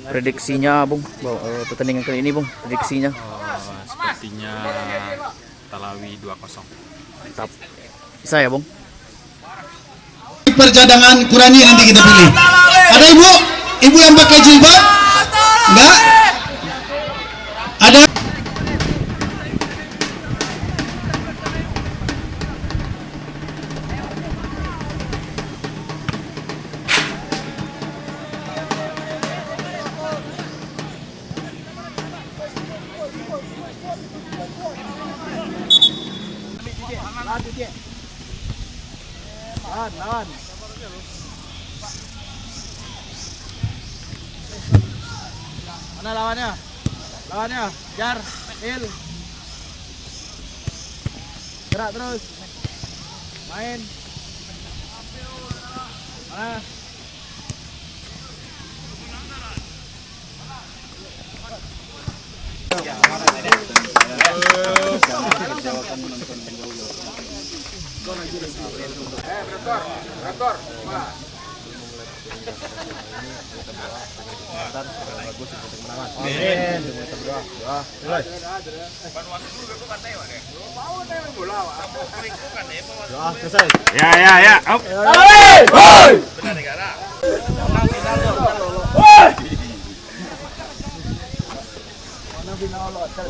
Prediksinya Bung, pertandingan kali ini Bung, prediksinya. Sepertinya Talawi 2-0. Mantap. Bisa ya Bung? Percadangan Qurani nanti kita pilih. Ada ibu yang pakai jilbab? Enggak? Ada? Lawan. Mana lawannya? Jar, Il. Gerak terus. Main. Mana? Rekor. Ya.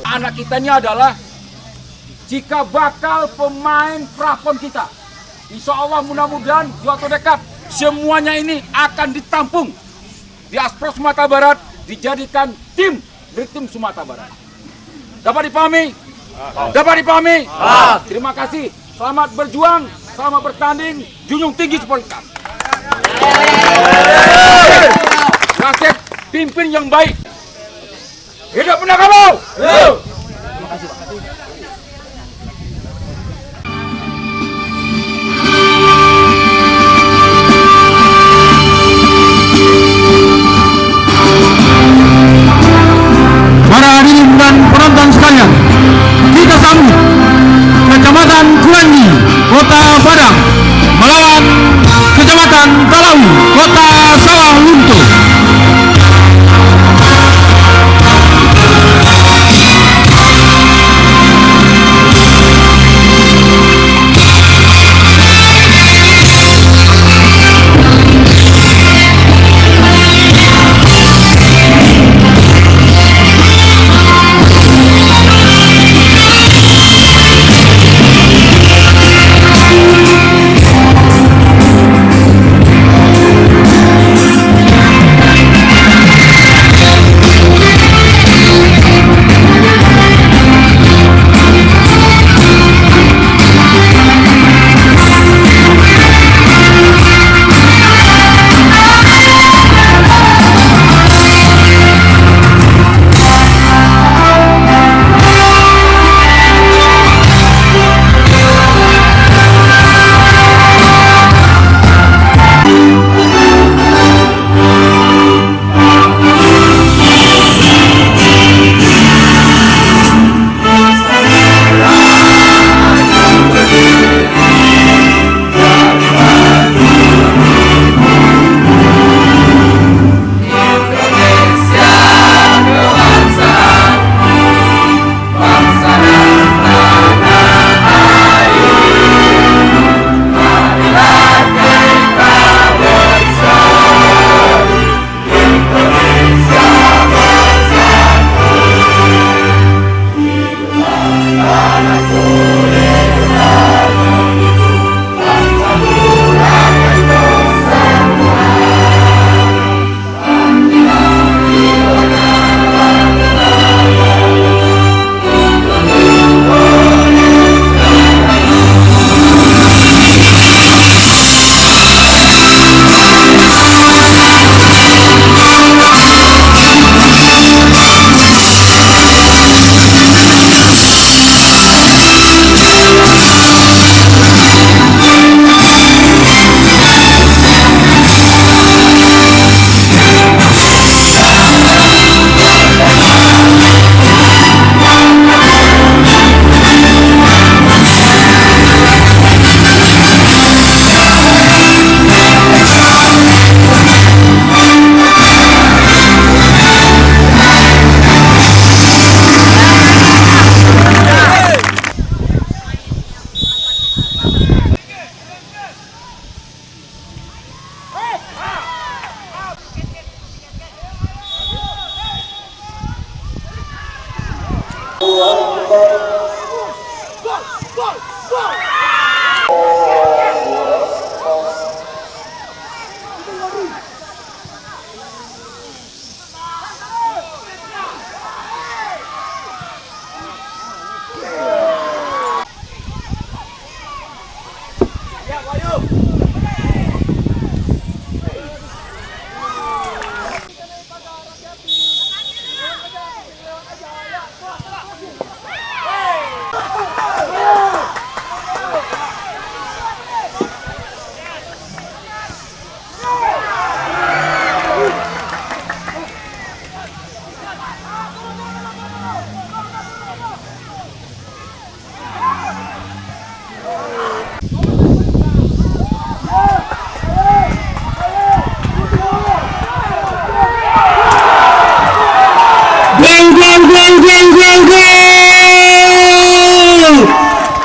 Anak kita ini adalah jika bakal pemain prapon kita. Insya Allah mudah-mudahan di waktu dekat semuanya ini akan ditampung di Aspro Sumatera Barat, dijadikan tim dari tim Sumatera Barat. Dapat dipahami? Terima kasih. Selamat berjuang, selamat bertanding, junjung tinggi sportivitas. Wasit pimpin yang baik. Hidup Minangkabau! Terima kasih Pak. Para hadirin dan penonton sekalian, kita sambut Kecamatan Kurandi, Kota Padang melawan Kecamatan Talawi, Kota Sawah Lunto.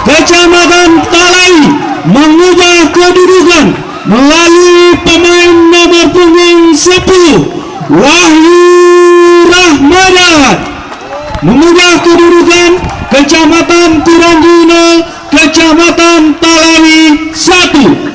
Kecamatan Talawi mengubah kedudukan melalui pemain nomor punggung 10 Wahyu Rahmadan mengubah kedudukan Kecamatan Kuranji 0, Kecamatan Talawi 1.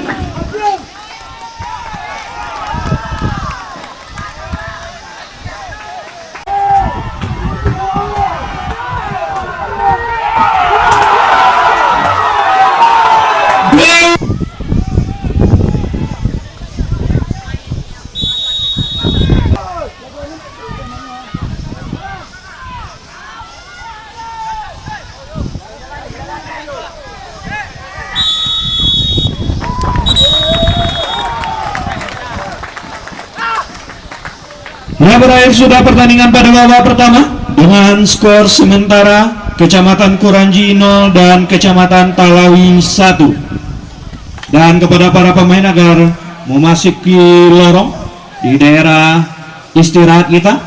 Ya, berakhir sudah pertandingan pada babak pertama dengan skor sementara Kecamatan Kuranji 0 dan Kecamatan Talawi 1. Dan kepada para pemain agar memasuki lorong di daerah istirahat kita.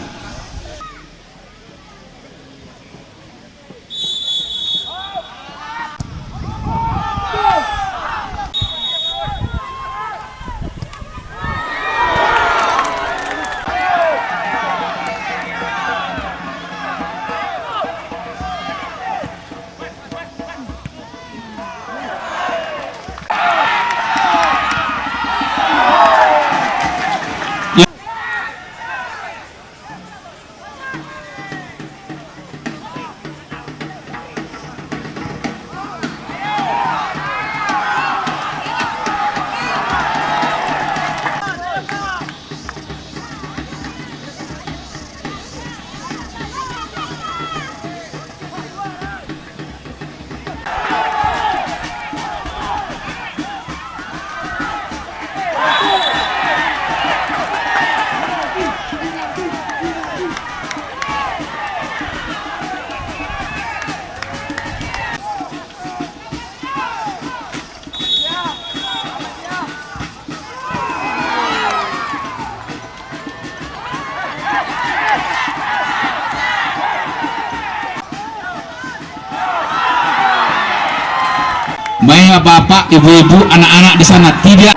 Baik bapak, ibu-ibu, anak-anak di sana tidak.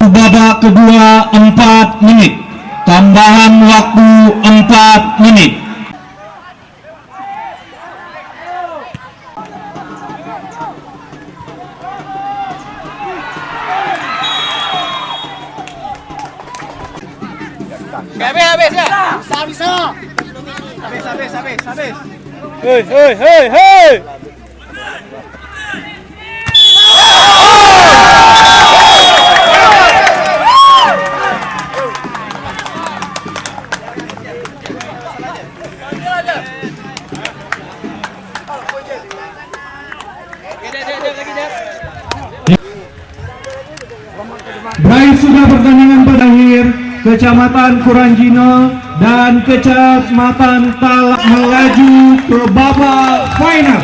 Babak kedua 4 menit, tambahan waktu 4 menit. Habis ya. Habis. Hei. Berakhir sudah pertandingan berakhir. Kecamatan Kuranjino dan Kecamatan Talak melaju ke babak final.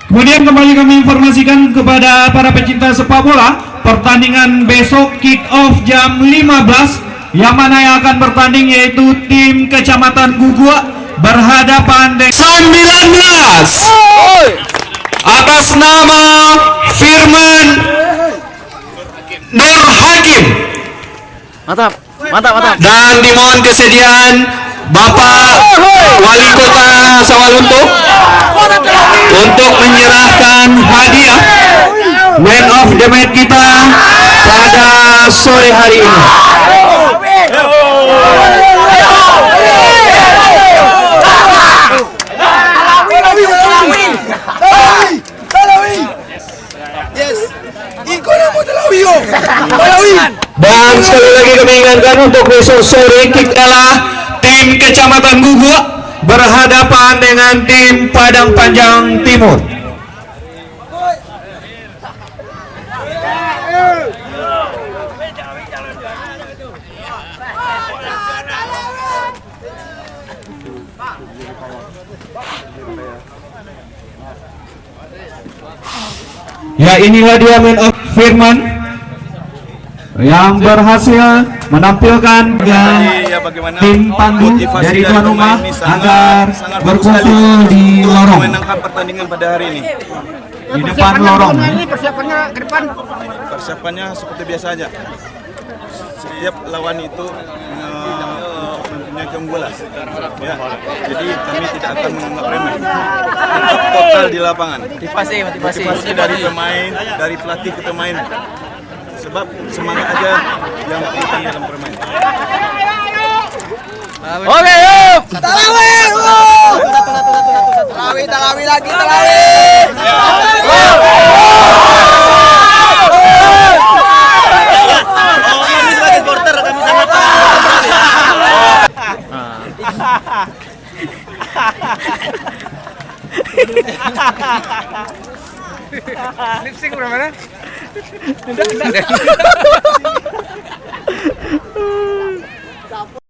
Kemudian kembali kami informasikan kepada para pecinta sepak bola, pertandingan besok kick off jam 15, yang mana yang akan bertanding yaitu tim Kecamatan Gugua berhadapan dengan 19 atas nama Firman Nur Hakim, Mantap. dan dimohon kesediaan Bapak Wali Kota Sawalunto untuk menyerahkan hadiah man of the match kita pada sore hari ini. Dan sekali lagi kami ingatkan untuk besok sore kick adalah tim Kecamatan Gugua berhadapan dengan tim Padang Panjang Timur. Ya, inilah dia man of Firman yang berhasil menampilkan tim pandu dari tuan rumah agar berkumpul di lorong, Memenangkan pertandingan pada hari ini. di depan lorong. Persiapannya ke depan. Persiapannya seperti biasa aja. Setiap lawan itu mempunyai keunggulan. Ya. Jadi kami tidak akan menganggap remeh. Total di lapangan. Motivasi dari pemain, dari pelatih ke pemain. Sebab semangat aja yang penting dalam bermain. Oke, yuk. Talawi lagi. Kami sebagai supporter kami sangat lip sync berapa? Udah.